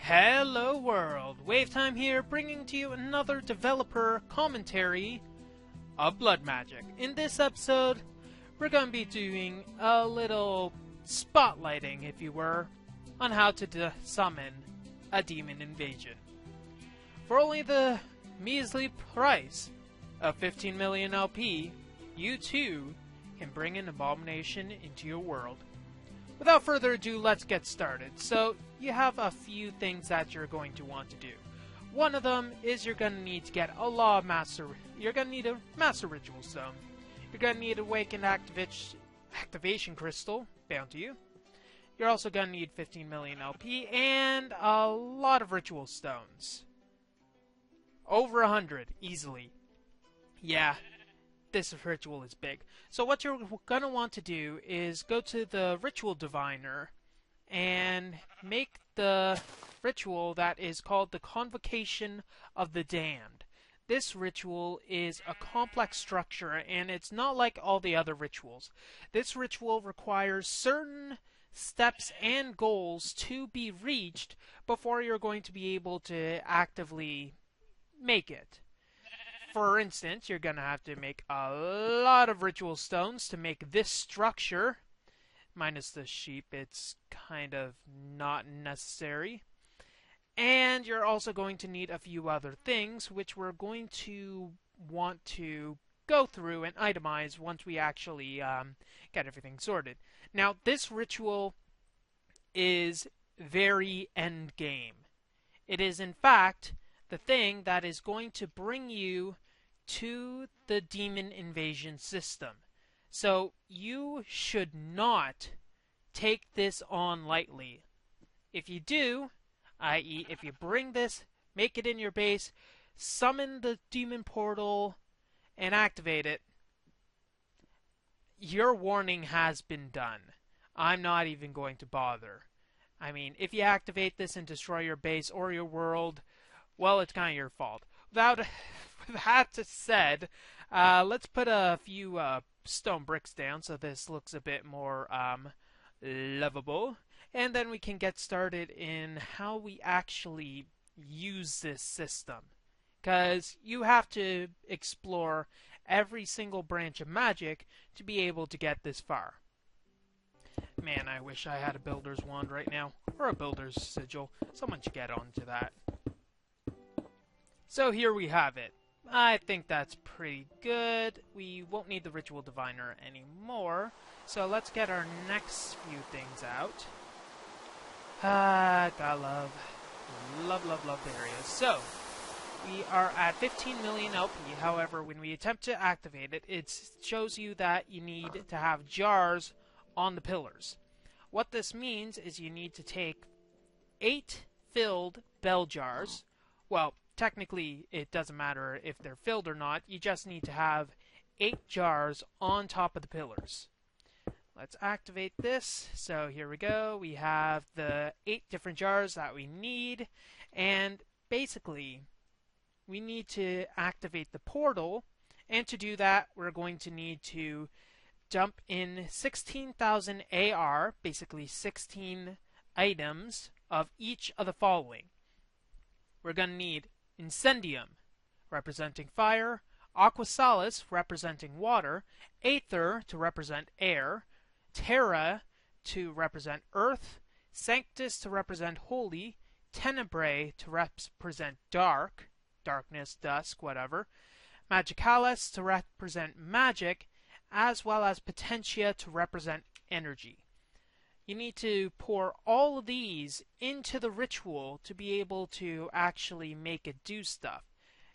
Hello world, WayofTime here, bringing to you another developer commentary of Blood Magic. In this episode, we're going to be doing a little spotlighting, if you were, on how to summon a demon invasion. For only the measly price of 15 million LP, you too can bring an abomination into your world. Without further ado, let's get started. So, you have a few things that you're going to want to do. One of them is you're going to need to get a you're going to need a Master Ritual Stone. You're going to need Awakened Activation Crystal, bound to you. You're also going to need 15 million LP and a lot of Ritual Stones. Over 100, easily. Yeah. This ritual is big. So what you're going to want to do is go to the Ritual Diviner and make the ritual that is called the Convocation of the Damned. This ritual is a complex structure, and it's not like all the other rituals. This ritual requires certain steps and goals to be reached before you're going to be able to actively make it. For instance, you're going to have to make a lot of ritual stones to make this structure. Minus the sheep, it's kind of not necessary. And you're also going to need a few other things, which we're going to want to go through and itemize once we actually get everything sorted. Now, this ritual is very endgame. It is, in fact, the thing that is going to bring you to the demon invasion system. So you should not take this on lightly. If you do, i.e. if you bring this, make it in your base, summon the demon portal, and activate it, your warning has been done. I'm not even going to bother. I mean, if you activate this and destroy your base or your world, well, it's kind of your fault. With that said, let's put a few stone bricks down so this looks a bit more lovable. And then we can get started in how we actually use this system. Because you have to explore every single branch of magic to be able to get this far. Man, I wish I had a builder's wand right now. Or a builder's sigil. Someone should get onto that. So here we have it. I think that's pretty good. We won't need the Ritual Diviner anymore. So let's get our next few things out. Gotta love the areas. So, we are at 15 million LP. However, when we attempt to activate it, it shows you that you need to have jars on the pillars. What this means is you need to take 8 filled bell jars. Well, technically, it doesn't matter if they're filled or not. You just need to have 8 jars on top of the pillars. Let's activate this. So here we go. We have the 8 different jars that we need. And basically, we need to activate the portal. And to do that, we're going to need to dump in 16,000 AR, basically 16 items of each of the following. We're going to need Incendium, representing fire, Aquasalis, representing water, Aether, to represent air, Terra, to represent earth, Sanctus, to represent holy, Tenebrae, to represent dark, darkness, dusk, whatever, Magicalis, to represent magic, as well as Potentia, to represent energy. You need to pour all of these into the ritual to be able to actually make it do stuff.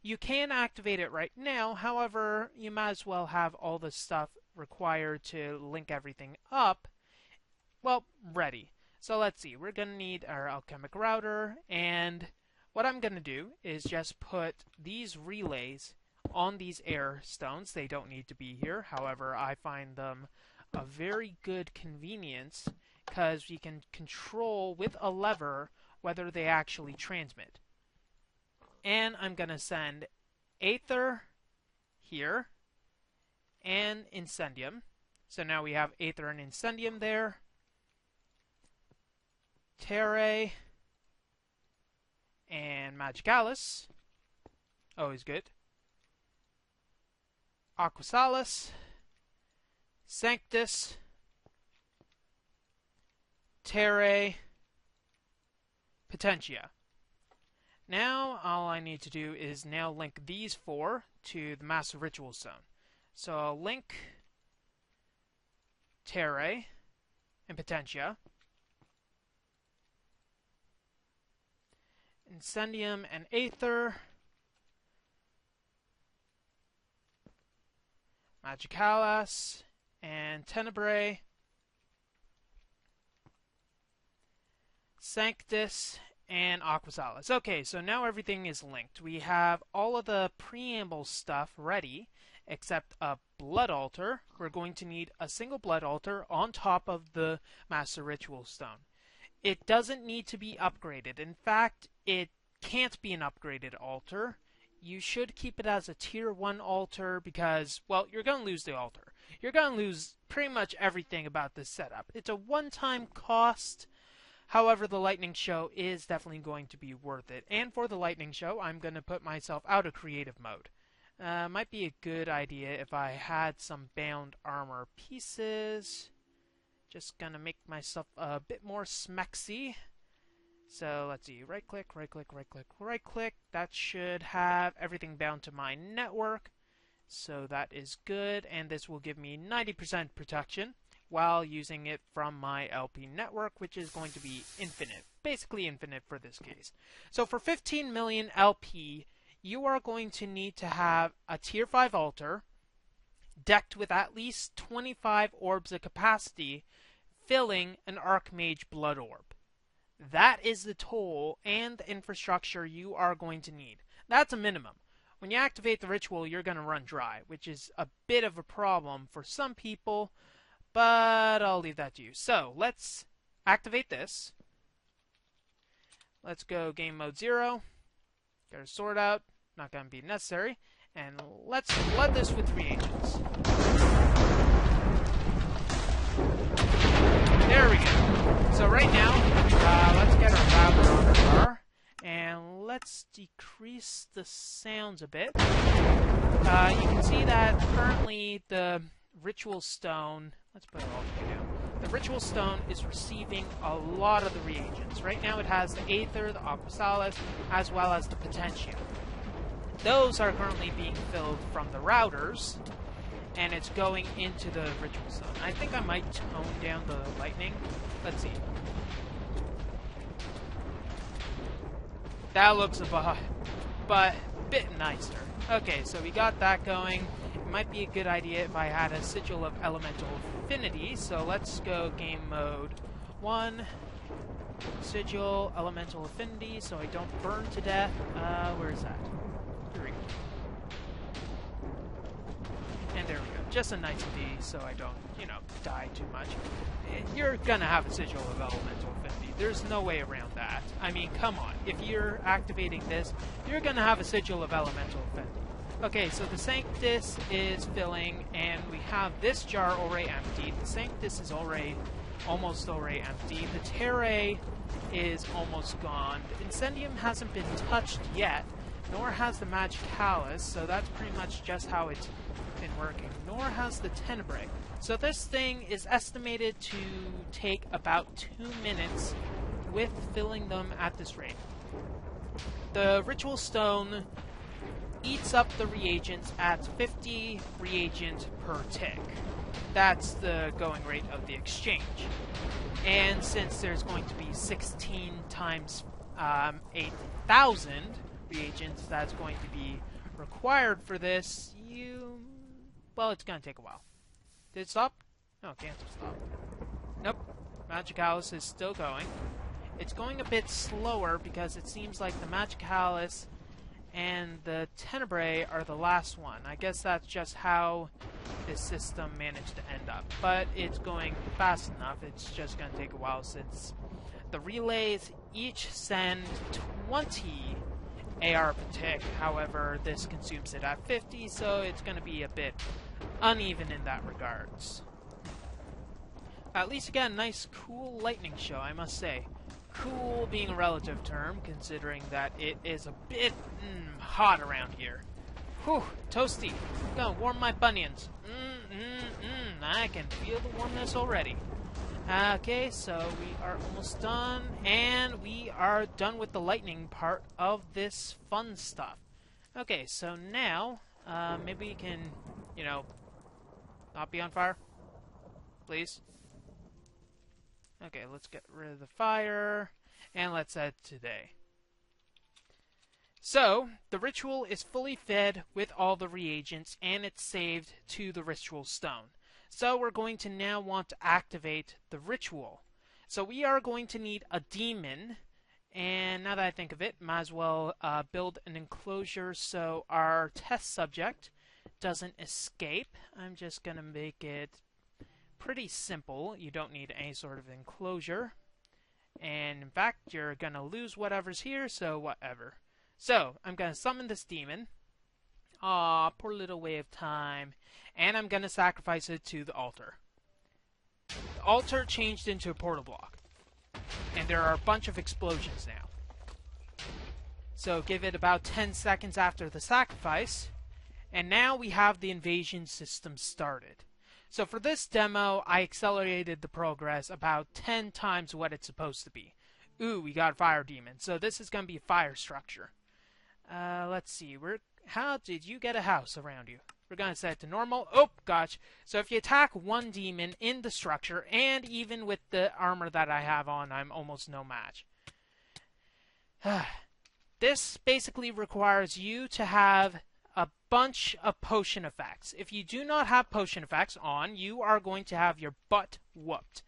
You can activate it right now, however, you might as well have all the stuff required to link everything up, well, ready. So let's see, we're going to need our alchemic router, and what I'm going to do is just put these relays on these air stones. They don't need to be here, however, I find them a very good convenience because you can control with a lever whether they actually transmit. And I'm going to send Aether here and Incendium. So now we have Aether and Incendium there. Terrae and Magicalis. Always good. Aquasalis. Sanctus. Terrae. Potentia. Now, all I need to do is now link these 4 to the Master Ritual Stone. So I'll link Terrae and Potentia. Incendium and Aether. Magicalis and Tenebrae. Sanctus and Aquasalis. Okay, so now everything is linked. We have all of the preamble stuff ready, except a blood altar. We're going to need a single blood altar on top of the Master Ritual Stone. It doesn't need to be upgraded. In fact, it can't be an upgraded altar. You should keep it as a tier 1 altar because, well, you're going to lose the altar. You're going to lose pretty much everything about this setup. It's a one-time cost. However, the lightning show is definitely going to be worth it. And for the lightning show, I'm going to put myself out of creative mode. Might be a good idea if I had some bound armor pieces. Just gonna make myself a bit more smexy. So let's see, right click, right click, right click, right click. That should have everything bound to my network. So that is good, and this will give me 90% protection while using it from my LP network, which is going to be infinite. Basically infinite for this case. So for 15 million LP, you are going to need to have a tier 5 altar decked with at least 25 orbs of capacity, filling an Archmage Blood Orb. That is the toll and the infrastructure you are going to need. That's a minimum. When you activate the ritual, you're going to run dry, which is a bit of a problem for some people, but I'll leave that to you. So, let's activate this. Let's go game mode 0. Get our sword out. Not going to be necessary. And let's flood this with reagents. There we go. So right now, let's get our router on our car. And let's decrease the sounds a bit. You can see that currently the Ritual Stone... Let's put it all the way down. The Ritual Stone is receiving a lot of the reagents. Right now it has the Aether, the Aquasalis, as well as the Potentia. Those are currently being filled from the routers, and it's going into the Ritual Stone. I think I might tone down the lightning. Let's see. That looks a bit nicer. Okay, so we got that going. It might be a good idea if I had a Sigil of Elemental Affinity, so let's go game mode 1. Sigil, Elemental Affinity, so I don't burn to death. Where is that? Here we go. And there we go. Just a nicety, so I don't, die too much. You're gonna have a Sigil of Elemental Affinity. There's no way around that. I mean, come on. If you're activating this, you're gonna have a Sigil of Elemental Affinity. Okay, so the Sanctus is filling, and we have this jar already empty. The Sanctus is almost already empty. The Terrae is almost gone. The Incendium hasn't been touched yet, nor has the Magicalis, so that's pretty much just how it's been working. Nor has the Tenebrae. So this thing is estimated to take about 2 minutes with filling them at this rate. The Ritual Stone eats up the reagents at 50 reagents per tick. That's the going rate of the exchange. And since there's going to be 16 times 8,000 reagents that's going to be required for this, well, it's going to take a while. Did it stop? No, it can't stop. Nope. Magicalis is still going. It's going a bit slower because it seems like the Magicalis and the Tenebrae are the last one. I guess that's just how this system managed to end up. But it's going fast enough. It's just going to take a while since the relays each send 20 AR per tick. However, this consumes it at 50, so it's going to be a bit uneven in that regards. At least you got a nice, cool lightning show, I must say. Cool being a relative term, considering that it is a bit hot around here. Whew, toasty. I'm gonna warm my bunions. I can feel the warmness already. Okay, so we are almost done, and we are done with the lightning part of this fun stuff. Okay, so now, maybe we can, not be on fire, please. Okay, let's get rid of the fire, and let's add today. So, the ritual is fully fed with all the reagents, and it's saved to the ritual stone. So we're going to now want to activate the ritual. So we are going to need a demon, and now that I think of it, might as well build an enclosure so our test subject doesn't escape. I'm just going to make it pretty simple. You don't need any sort of enclosure. And in fact, you're going to lose whatever's here, so whatever. So, I'm going to summon this demon. Aw, poor little WayofTime. And I'm going to sacrifice it to the altar. The altar changed into a portal block. And there are a bunch of explosions now. So give it about 10 seconds after the sacrifice. And now we have the invasion system started. So for this demo, I accelerated the progress about 10 times what it's supposed to be. Ooh, we got a fire demon. So this is going to be a fire structure. Let's see. How did you get a house around you? We're going to set it to normal. Oh, gosh. So if you attack one demon in the structure, and even with the armor that I have on, I'm almost no match. This basically requires you to have a bunch of potion effects. If you do not have potion effects on, you are going to have your butt whooped.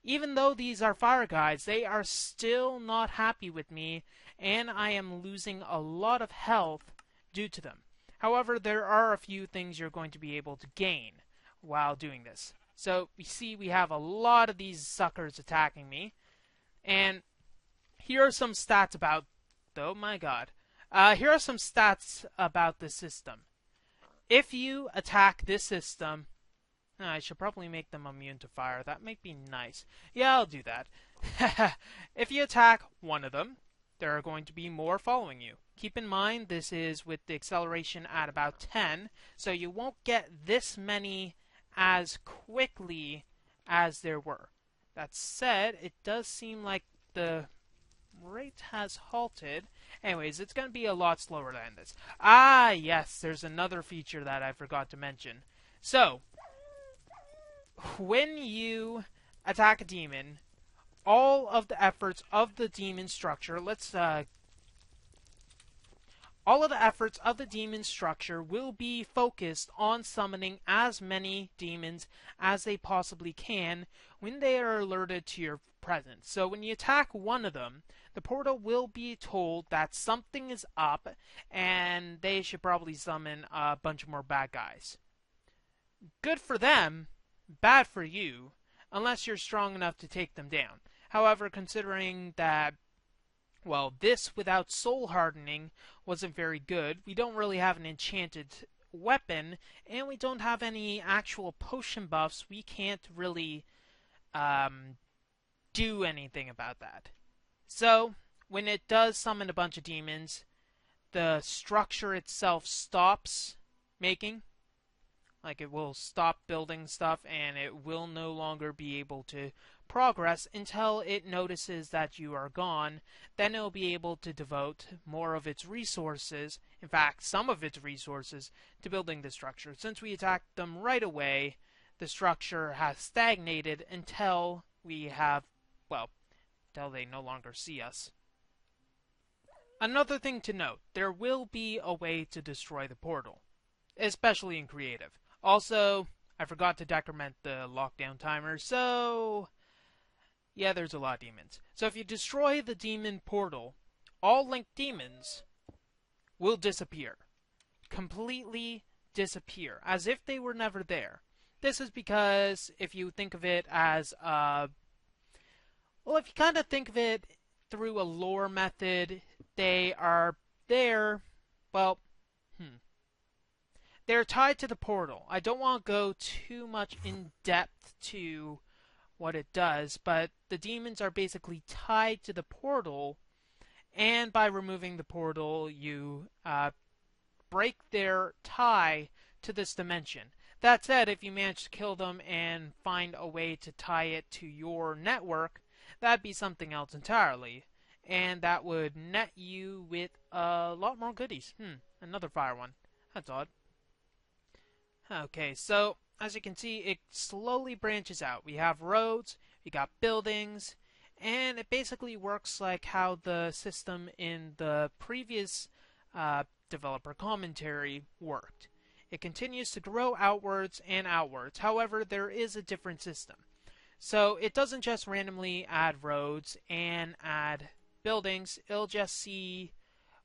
Even though these are fire guides, they are still not happy with me, and I am losing a lot of health due to them. However, there are a few things you're going to be able to gain while doing this. So, we see we have a lot of these suckers attacking me. And here are some stats about... Oh my god. Here are some stats about this system. If you attack this system... I should probably make them immune to fire. That might be nice. Yeah, I'll do that. If you attack one of them, there are going to be more following you. Keep in mind, this is with the acceleration at about 10, so you won't get this many as quickly as there were. That said, it does seem like the rate has halted. Anyways, it's going to be a lot slower than this. Ah, yes, there's another feature that I forgot to mention. So, when you attack a demon, all of the efforts of the demon structure, all of the efforts of the demon structure will be focused on summoning as many demons as they possibly can when they are alerted to your presence. So when you attack one of them, the portal will be told that something is up and they should probably summon a bunch more bad guys. Good for them, bad for you, unless you're strong enough to take them down. However, considering that, well, this without soul hardening wasn't very good, we don't really have an enchanted weapon, and we don't have any actual potion buffs, we can't really do anything about that. So, when it does summon a bunch of demons, the structure itself stops making. Like, it will stop building stuff, and it will no longer be able to progress until it notices that you are gone. Then it will be able to devote more of its resources, in fact, some of its resources, to building the structure. Since we attacked them right away, the structure has stagnated until we have, well, until they no longer see us. Another thing to note, there will be a way to destroy the portal, especially in creative. Also, I forgot to decrement the lockdown timer, so yeah, there's a lot of demons. So if you destroy the demon portal, all linked demons will disappear. Completely disappear, as if they were never there. This is because if you think of it as well, if you kind of think of it through a lore method, they are there, well, they're tied to the portal. I don't want to go too much in depth to what it does, but the demons are basically tied to the portal, and by removing the portal, you break their tie to this dimension. That said, if you manage to kill them and find a way to tie it to your network, that'd be something else entirely. And that would net you with a lot more goodies. Another fire one. That's odd. Okay, so as you can see, it slowly branches out. We have roads, we got buildings, and it basically works like how the system in the previous developer commentary worked. It continues to grow outwards and outwards. However, there is a different system. So it doesn't just randomly add roads and add buildings. It'll just see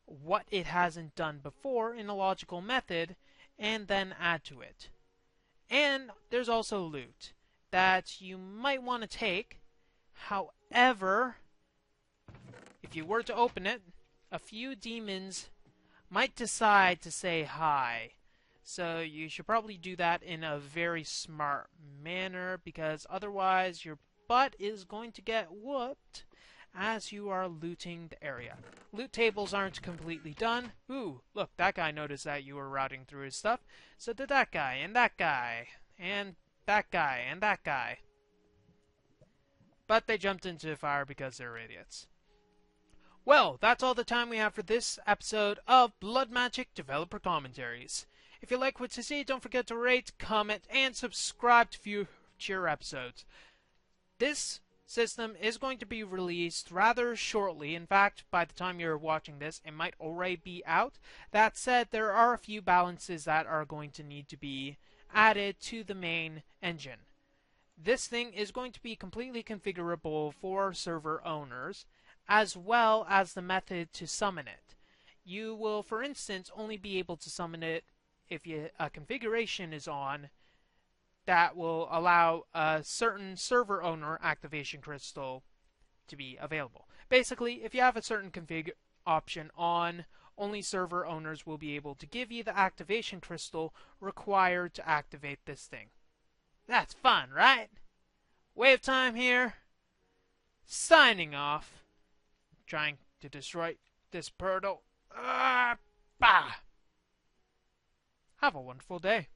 what it hasn't done before in a logical method and then add to it. And there's also loot that you might want to take. However, if you were to open it, a few demons might decide to say hi. So you should probably do that in a very smart manner, because otherwise your butt is going to get whooped as you are looting the area. Loot tables aren't completely done. Ooh, look, that guy noticed that you were routing through his stuff. So did that guy, and that guy, and that guy, and that guy. But they jumped into the fire because they're idiots. Well, that's all the time we have for this episode of Blood Magic Developer Commentaries. If you like what you see, don't forget to rate, comment, and subscribe to future episodes. This system is going to be released rather shortly. In fact, by the time you're watching this, it might already be out. That said, there are a few balances that are going to need to be added to the main engine. This thing is going to be completely configurable for server owners, as well as the method to summon it. You will, for instance, only be able to summon it if a configuration is on that will allow a certain server owner activation crystal to be available. Basically, if you have a certain config option on, only server owners will be able to give you the activation crystal required to activate this thing. That's fun, right? WayofTime here, signing off, trying to destroy this portal. Bah! Have a wonderful day.